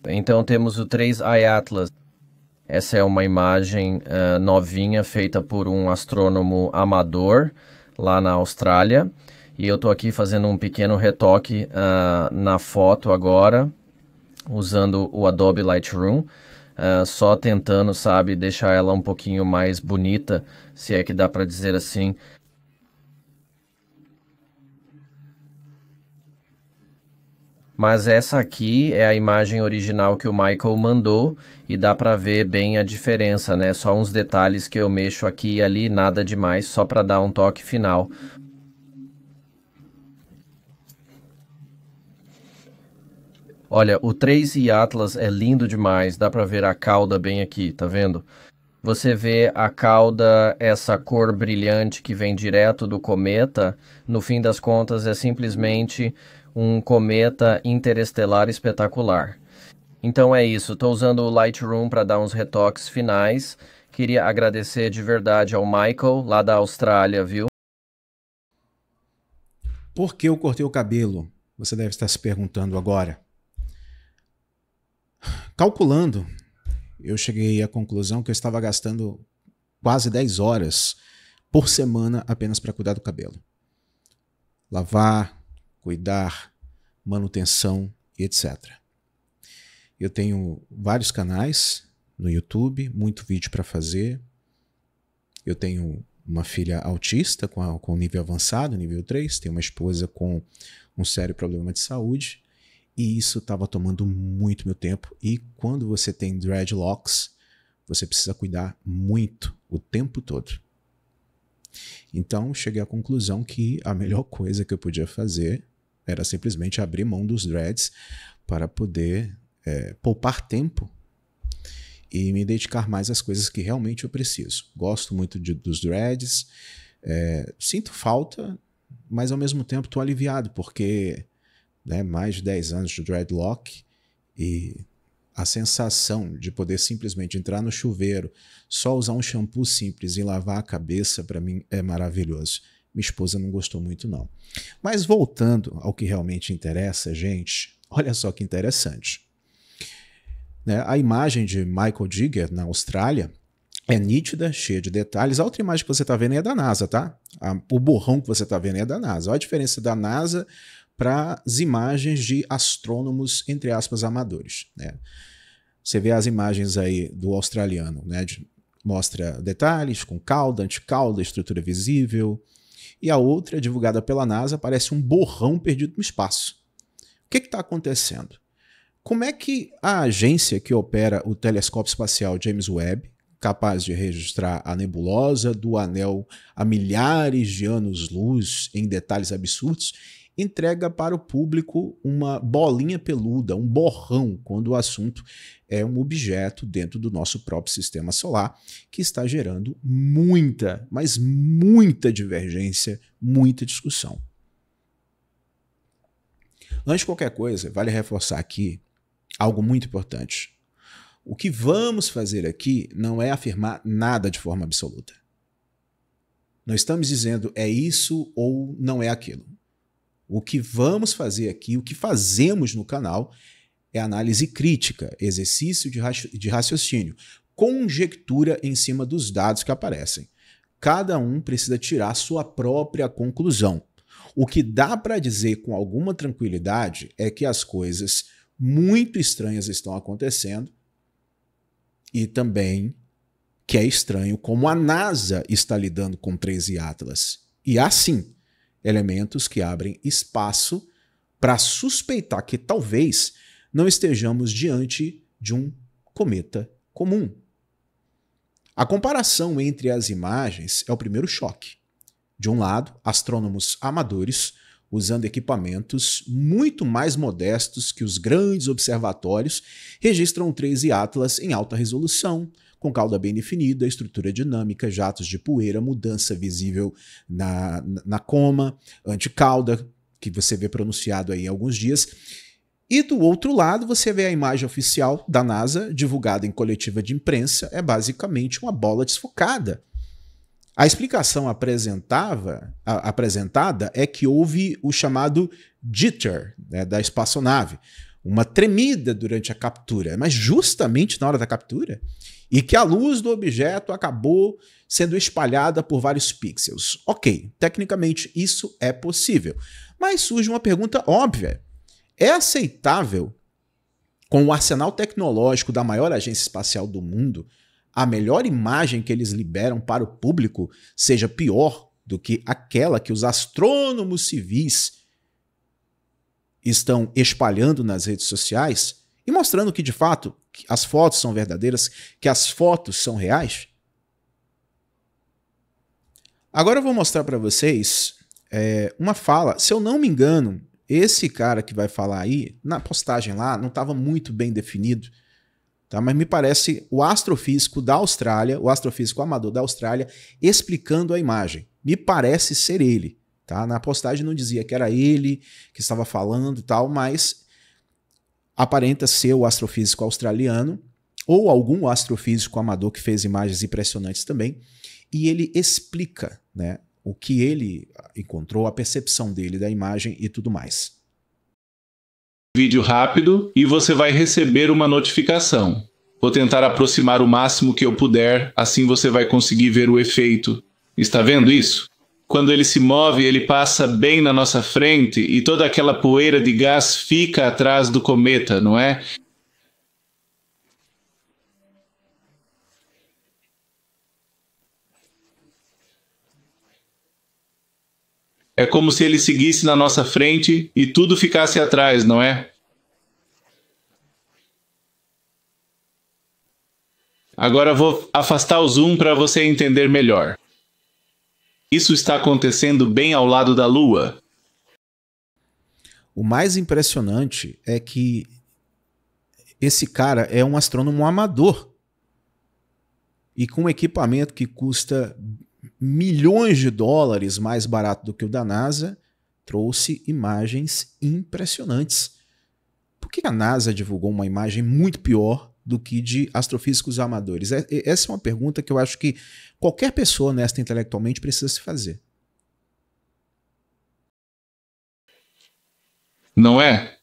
Então temos o 3i Atlas. Essa é uma imagem novinha feita por um astrônomo amador lá na Austrália. E eu estou aqui fazendo um pequeno retoque na foto agora, usando o Adobe Lightroom. Só tentando, sabe, deixar ela um pouquinho mais bonita, se é que dá para dizer assim. Mas essa aqui é a imagem original que o Michael mandou e dá para ver bem a diferença, né? Só uns detalhes que eu mexo aqui e ali, nada demais, só para dar um toque final. Olha, o 3i Atlas é lindo demais, dá para ver a cauda bem aqui, tá vendo? Você vê a cauda, essa cor brilhante que vem direto do cometa, no fim das contas é simplesmente um cometa interestelar espetacular. Então é isso, estou usando o Lightroom para dar uns retoques finais. Queria agradecer de verdade ao Michael, lá da Austrália, viu? Por que eu cortei o cabelo? Você deve estar se perguntando agora. Calculando, eu cheguei à conclusão que eu estava gastando quase 10 horas por semana apenas para cuidar do cabelo. Lavar, cuidar, manutenção e etc. Eu tenho vários canais no YouTube, muito vídeo para fazer. Eu tenho uma filha autista com nível avançado, nível 3, tenho uma esposa com um sério problema de saúde, e isso estava tomando muito meu tempo. E quando você tem dreadlocks, você precisa cuidar muito o tempo todo. Então cheguei à conclusão que a melhor coisa que eu podia fazer era simplesmente abrir mão dos dreads para poder poupar tempo e me dedicar mais às coisas que realmente eu preciso. Gosto muito dos dreads, sinto falta, mas ao mesmo tempo estou aliviado, porque mais de 10 anos de dreadlock e a sensação de poder simplesmente entrar no chuveiro, só usar um shampoo simples e lavar a cabeça, para mim é maravilhoso. Minha esposa não gostou muito não. Mas voltando ao que realmente interessa, gente, olha só que interessante. A imagem de Michael Jigger na Austrália é nítida, cheia de detalhes. A outra imagem que você está vendo é da NASA, tá? O borrão que você está vendo é da NASA. Olha a diferença da NASA para as imagens de astrônomos, entre aspas, amadores. Você vê as imagens aí do australiano, mostra detalhes com cauda, anticauda, estrutura visível. E a outra, divulgada pela NASA, parece um borrão perdido no espaço. O que está acontecendo? Como é que a agência que opera o telescópio espacial James Webb, capaz de registrar a nebulosa do anel a milhares de anos-luz em detalhes absurdos, entrega para o público uma bolinha peluda, um borrão, quando o assunto é um objeto dentro do nosso próprio sistema solar que está gerando muita, mas muita divergência, muita discussão. Antes de qualquer coisa, vale reforçar aqui algo muito importante. O que vamos fazer aqui não é afirmar nada de forma absoluta. Não estamos dizendo é isso ou não é aquilo. O que vamos fazer aqui, o que fazemos no canal, é análise crítica, exercício de raciocínio, conjectura em cima dos dados que aparecem. Cada um precisa tirar sua própria conclusão. O que dá para dizer com alguma tranquilidade é que as coisas muito estranhas estão acontecendo e também que é estranho como a NASA está lidando com 3i Atlas. E há sim elementos que abrem espaço para suspeitar que talvez não estejamos diante de um cometa comum. A comparação entre as imagens é o primeiro choque. De um lado, astrônomos amadores usando equipamentos muito mais modestos que os grandes observatórios registram o 3i Atlas em alta resolução, com cauda bem definida, estrutura dinâmica, jatos de poeira, mudança visível na coma, anticauda, que você vê pronunciado aí em alguns dias. E do outro lado, você vê a imagem oficial da NASA, divulgada em coletiva de imprensa, é basicamente uma bola desfocada. A explicação apresentada é que houve o chamado jitter da espaçonave, uma tremida durante a captura, mas justamente na hora da captura, e que a luz do objeto acabou sendo espalhada por vários pixels. Ok, tecnicamente isso é possível, mas surge uma pergunta óbvia. É aceitável, com o arsenal tecnológico da maior agência espacial do mundo, a melhor imagem que eles liberam para o público seja pior do que aquela que os astrônomos civis estão espalhando nas redes sociais e mostrando que, de fato, as fotos são verdadeiras, que as fotos são reais? Agora eu vou mostrar para vocês uma fala. Se eu não me engano, esse cara que vai falar aí, na postagem lá, não estava muito bem definido, tá? Mas me parece o astrofísico da Austrália, o astrofísico amador da Austrália, explicando a imagem. Me parece ser ele. Tá? Na postagem não dizia que era ele que estava falando e tal, mas aparenta ser o astrofísico australiano ou algum astrofísico amador que fez imagens impressionantes também, e ele explica, né, o que ele encontrou, a percepção dele da imagem e tudo mais. Vídeo rápido e você vai receber uma notificação. Vou tentar aproximar o máximo que eu puder, assim você vai conseguir ver o efeito. Está vendo isso? Quando ele se move, ele passa bem na nossa frente e toda aquela poeira de gás fica atrás do cometa, não é? É como se ele seguisse na nossa frente e tudo ficasse atrás, não é? Agora vou afastar o zoom para você entender melhor. Isso está acontecendo bem ao lado da Lua. O mais impressionante é que esse cara é um astrônomo amador e com um equipamento que custa milhões de dólares mais barato do que o da NASA, trouxe imagens impressionantes. Por que a NASA divulgou uma imagem muito pior do que de astrofísicos amadores? Essa é uma pergunta que eu acho que qualquer pessoa honesta intelectualmente precisa se fazer. Não é?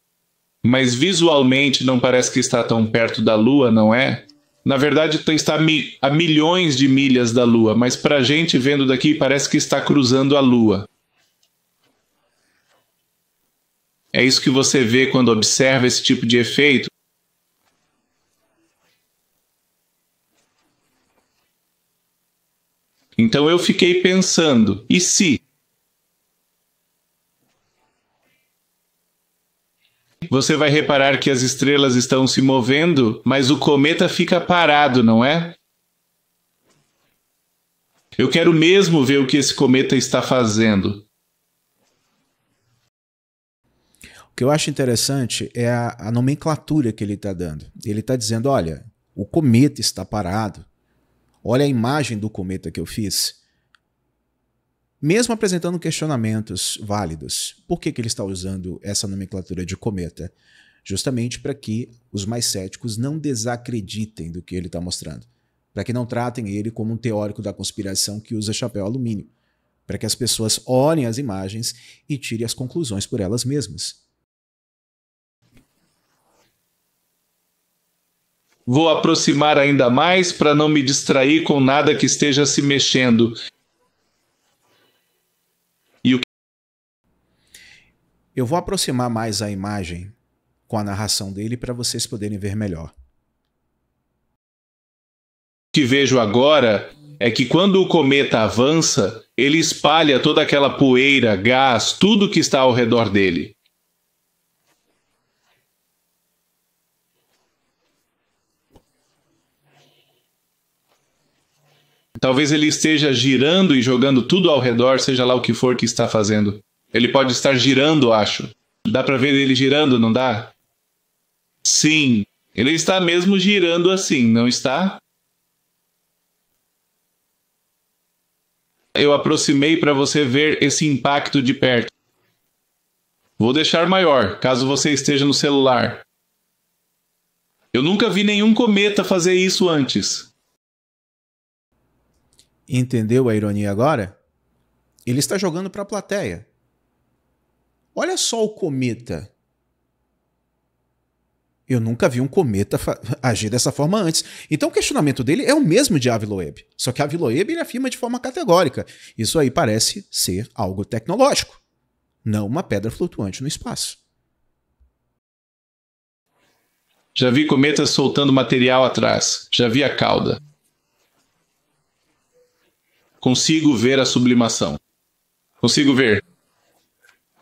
Mas visualmente não parece que está tão perto da Lua, não é? Na verdade, está a milhões de milhas da Lua, mas para a gente vendo daqui parece que está cruzando a Lua. É isso que você vê quando observa esse tipo de efeito. Então eu fiquei pensando, e se? Você vai reparar que as estrelas estão se movendo, mas o cometa fica parado, não é? Eu quero mesmo ver o que esse cometa está fazendo. O que eu acho interessante é a nomenclatura que ele está dando. Ele está dizendo, olha, o cometa está parado. Olha a imagem do cometa que eu fiz. Mesmo apresentando questionamentos válidos, por que ele está usando essa nomenclatura de cometa? Justamente para que os mais céticos não desacreditem do que ele está mostrando. Para que não tratem ele como um teórico da conspiração que usa chapéu alumínio. Para que as pessoas olhem as imagens e tirem as conclusões por elas mesmas. Vou aproximar ainda mais para não me distrair com nada que esteja se mexendo. Eu vou aproximar mais a imagem com a narração dele para vocês poderem ver melhor. O que vejo agora é que quando o cometa avança, ele espalha toda aquela poeira, gás, tudo que está ao redor dele. Talvez ele esteja girando e jogando tudo ao redor, seja lá o que for que está fazendo. Ele pode estar girando, acho. Dá para ver ele girando, não dá? Sim, ele está mesmo girando assim, não está? Eu aproximei para você ver esse impacto de perto. Vou deixar maior, caso você esteja no celular. Eu nunca vi nenhum cometa fazer isso antes. Entendeu a ironia agora? Ele está jogando para a plateia. Olha só o cometa. Eu nunca vi um cometa agir dessa forma antes. Então o questionamento dele é o mesmo de Avi Loeb. Só que Avi Loeb ele afirma de forma categórica. Isso aí parece ser algo tecnológico, não uma pedra flutuante no espaço. Já vi cometas soltando material atrás. Já vi a cauda. Consigo ver a sublimação. Consigo ver.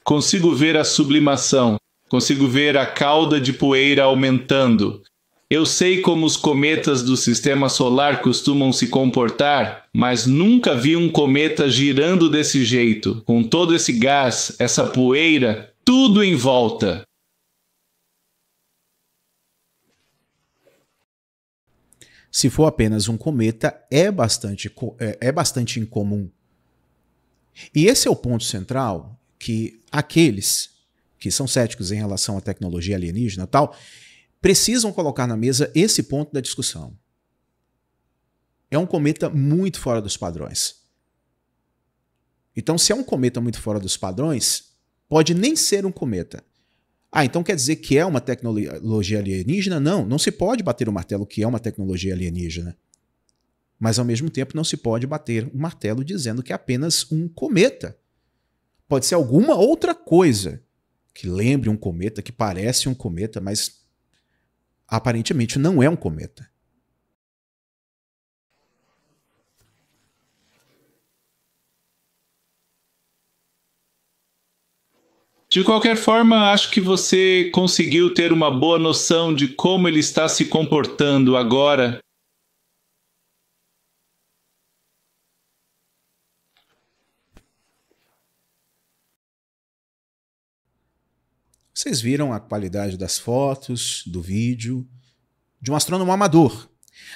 Consigo ver a sublimação. Consigo ver a cauda de poeira aumentando. Eu sei como os cometas do sistema solar costumam se comportar, mas nunca vi um cometa girando desse jeito, com todo esse gás, essa poeira, tudo em volta. Se for apenas um cometa, é bastante incomum. E esse é o ponto central que aqueles que são céticos em relação à tecnologia alienígena e tal, precisam colocar na mesa esse ponto da discussão. É um cometa muito fora dos padrões. Então, se é um cometa muito fora dos padrões, pode nem ser um cometa. Então quer dizer que é uma tecnologia alienígena? Não, não se pode bater o martelo que é uma tecnologia alienígena. Mas, ao mesmo tempo, não se pode bater o martelo dizendo que é apenas um cometa. Pode ser alguma outra coisa que lembre um cometa, que parece um cometa, mas aparentemente não é um cometa. De qualquer forma, acho que você conseguiu ter uma boa noção de como ele está se comportando agora. Vocês viram a qualidade das fotos, do vídeo, de um astrônomo amador.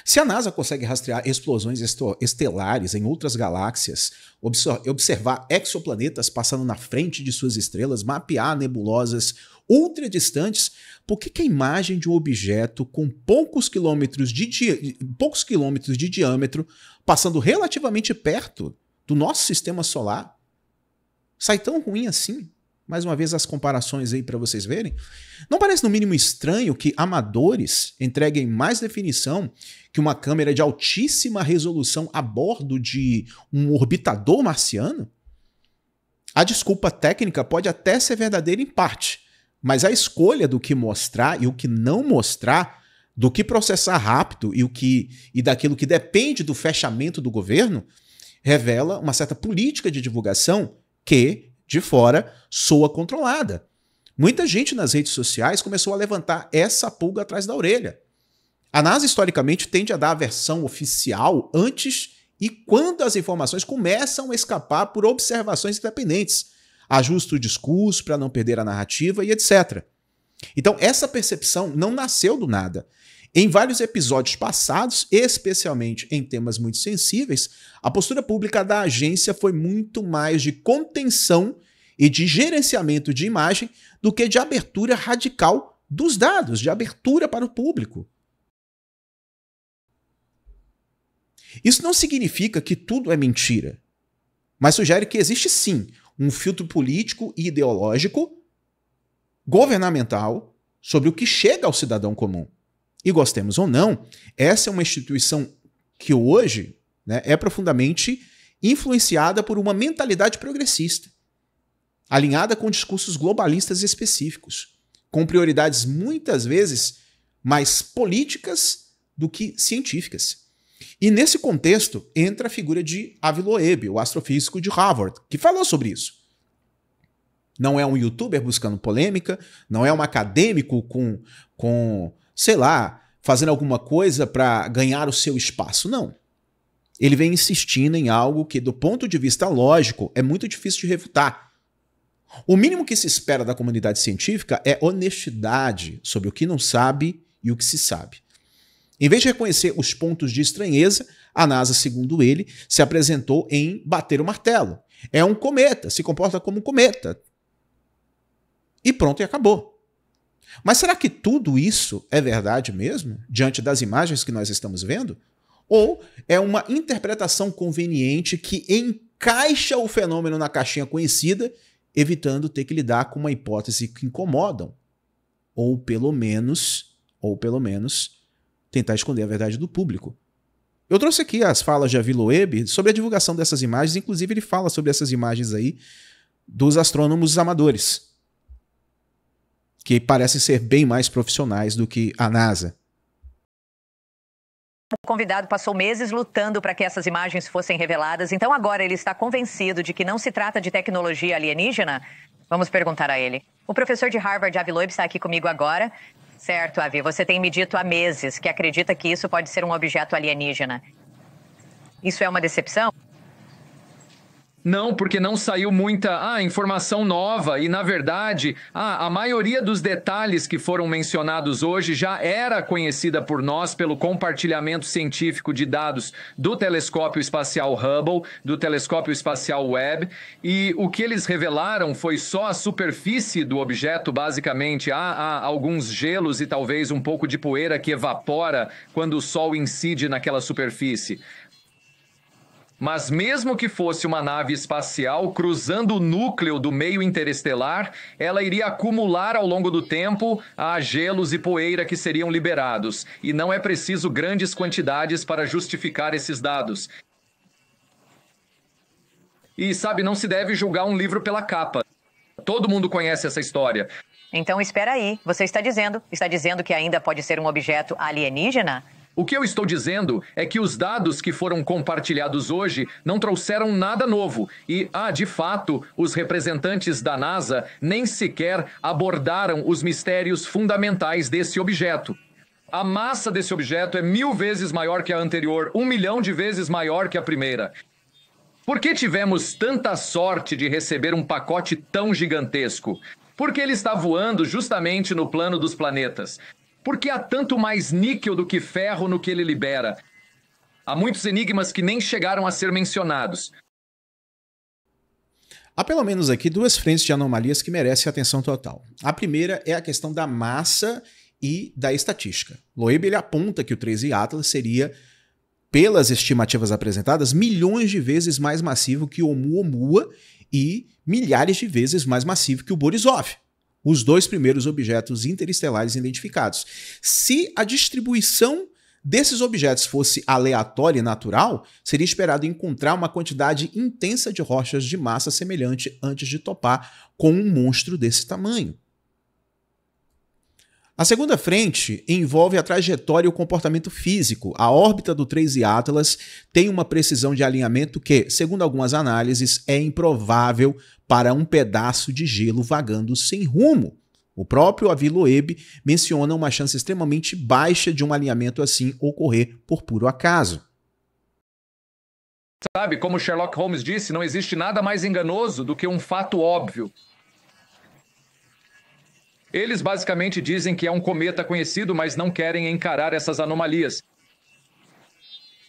Se a NASA consegue rastrear explosões estelares em outras galáxias, observar exoplanetas passando na frente de suas estrelas, mapear nebulosas ultradistantes, por que a imagem de um objeto com poucos quilômetros de diâmetro, passando relativamente perto do nosso sistema solar, sai tão ruim assim? Mais uma vez as comparações aí para vocês verem. Não parece no mínimo estranho que amadores entreguem mais definição que uma câmera de altíssima resolução a bordo de um orbitador marciano? A desculpa técnica pode até ser verdadeira em parte, mas a escolha do que mostrar e o que não mostrar, do que processar rápido e daquilo que depende do fechamento do governo, revela uma certa política de divulgação que, de fora, soa controlada. Muita gente nas redes sociais começou a levantar essa pulga atrás da orelha. A NASA, historicamente, tende a dar a versão oficial antes e quando as informações começam a escapar por observações independentes. Ajusta o discurso para não perder a narrativa e etc. Então, essa percepção não nasceu do nada. Em vários episódios passados, especialmente em temas muito sensíveis, a postura pública da agência foi muito mais de contenção e de gerenciamento de imagem do que de abertura radical dos dados, de abertura para o público. Isso não significa que tudo é mentira, mas sugere que existe sim um filtro político e ideológico, governamental, sobre o que chega ao cidadão comum. E gostemos ou não, essa é uma instituição que hoje, né, é profundamente influenciada por uma mentalidade progressista, alinhada com discursos globalistas específicos, com prioridades muitas vezes mais políticas do que científicas. E nesse contexto entra a figura de Avi Loeb, o astrofísico de Harvard, que falou sobre isso. Não é um youtuber buscando polêmica, não é um acadêmico com sei lá, fazendo alguma coisa para ganhar o seu espaço. Não. Ele vem insistindo em algo que, do ponto de vista lógico, é muito difícil de refutar. O mínimo que se espera da comunidade científica é honestidade sobre o que não sabe e o que se sabe. Em vez de reconhecer os pontos de estranheza, a NASA, segundo ele, se apresentou em bater o martelo. É um cometa, se comporta como um cometa. E pronto, e acabou. Mas será que tudo isso é verdade mesmo, diante das imagens que nós estamos vendo? Ou é uma interpretação conveniente que encaixa o fenômeno na caixinha conhecida, evitando ter que lidar com uma hipótese que incomodam? Ou, pelo menos, ou pelo menos tentar esconder a verdade do público. Eu trouxe aqui as falas de Avi Loeb sobre a divulgação dessas imagens, inclusive ele fala sobre essas imagens aí dos astrônomos amadores, que parecem ser bem mais profissionais do que a NASA. O convidado passou meses lutando para que essas imagens fossem reveladas, então agora ele está convencido de que não se trata de tecnologia alienígena? Vamos perguntar a ele. O professor de Harvard, Avi Loeb, está aqui comigo agora. Certo, Avi, você tem me dito há meses que acredita que isso pode ser um objeto alienígena. Isso é uma decepção? Não, porque não saiu muita informação nova e, na verdade, a maioria dos detalhes que foram mencionados hoje já era conhecida por nós pelo compartilhamento científico de dados do telescópio espacial Hubble, do telescópio espacial Webb, e o que eles revelaram foi só a superfície do objeto, basicamente. Há alguns gelos e talvez um pouco de poeira que evapora quando o Sol incide naquela superfície. Mas mesmo que fosse uma nave espacial cruzando o núcleo do meio interestelar, ela iria acumular ao longo do tempo gelos e poeira que seriam liberados. E não é preciso grandes quantidades para justificar esses dados. E, sabe, não se deve julgar um livro pela capa. Todo mundo conhece essa história. Então espera aí, você está dizendo que ainda pode ser um objeto alienígena? O que eu estou dizendo é que os dados que foram compartilhados hoje não trouxeram nada novo. E, de fato, os representantes da NASA nem sequer abordaram os mistérios fundamentais desse objeto. A massa desse objeto é 1000 vezes maior que a anterior, 1 milhão de vezes maior que a primeira. Por que tivemos tanta sorte de receber um pacote tão gigantesco? Porque ele está voando justamente no plano dos planetas. Porque há tanto mais níquel do que ferro no que ele libera. Há muitos enigmas que nem chegaram a ser mencionados. Há pelo menos aqui duas frentes de anomalias que merecem atenção total. A primeira é a questão da massa e da estatística. Loeb ele aponta que o 13 Atlas seria, pelas estimativas apresentadas, milhões de vezes mais massivo que o Oumuamua e milhares de vezes mais massivo que o Borisov, os dois primeiros objetos interestelares identificados. Se a distribuição desses objetos fosse aleatória e natural, seria esperado encontrar uma quantidade intensa de rochas de massa semelhante antes de topar com um monstro desse tamanho. A segunda frente envolve a trajetória e o comportamento físico. A órbita do 13 Atlas tem uma precisão de alinhamento que, segundo algumas análises, é improvável para um pedaço de gelo vagando sem rumo. O próprio Avi Loeb menciona uma chance extremamente baixa de um alinhamento assim ocorrer por puro acaso. Sabe, como Sherlock Holmes disse, não existe nada mais enganoso do que um fato óbvio. Eles basicamente dizem que é um cometa conhecido, mas não querem encarar essas anomalias.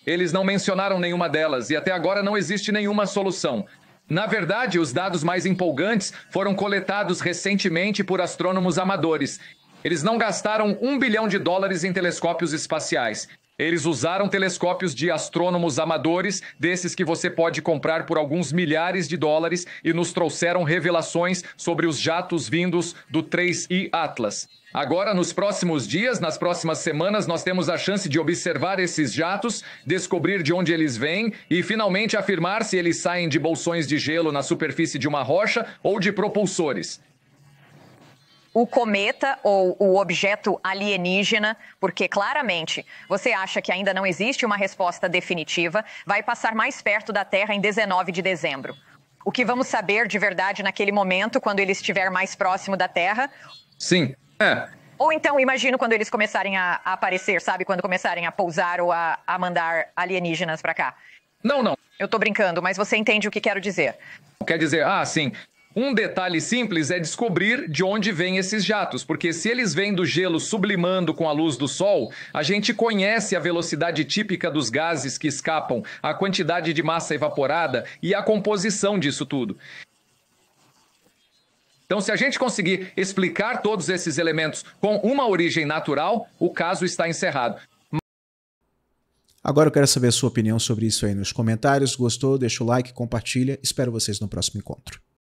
Eles não mencionaram nenhuma delas e até agora não existe nenhuma solução. Na verdade, os dados mais empolgantes foram coletados recentemente por astrônomos amadores. Eles não gastaram $1 bilhão em telescópios espaciais. Eles usaram telescópios de astrônomos amadores, desses que você pode comprar por alguns milhares de dólares, e nos trouxeram revelações sobre os jatos vindos do 3I Atlas. Agora, nos próximos dias, nas próximas semanas, nós temos a chance de observar esses jatos, descobrir de onde eles vêm e, finalmente, afirmar se eles saem de bolsões de gelo na superfície de uma rocha ou de propulsores. O cometa ou o objeto alienígena, porque claramente você acha que ainda não existe uma resposta definitiva, vai passar mais perto da Terra em 19 de dezembro. O que vamos saber de verdade naquele momento, quando ele estiver mais próximo da Terra? Sim, Ou então, imagino quando eles começarem a aparecer, sabe? Quando começarem a pousar ou a mandar alienígenas pra cá. Não. Eu tô brincando, mas você entende o que quero dizer. Quer dizer, sim. Um detalhe simples é descobrir de onde vêm esses jatos, porque se eles vêm do gelo sublimando com a luz do Sol, a gente conhece a velocidade típica dos gases que escapam, a quantidade de massa evaporada e a composição disso tudo. Então, se a gente conseguir explicar todos esses elementos com uma origem natural, o caso está encerrado. Agora eu quero saber a sua opinião sobre isso aí nos comentários. Gostou? Deixa o like, compartilha. Espero vocês no próximo encontro.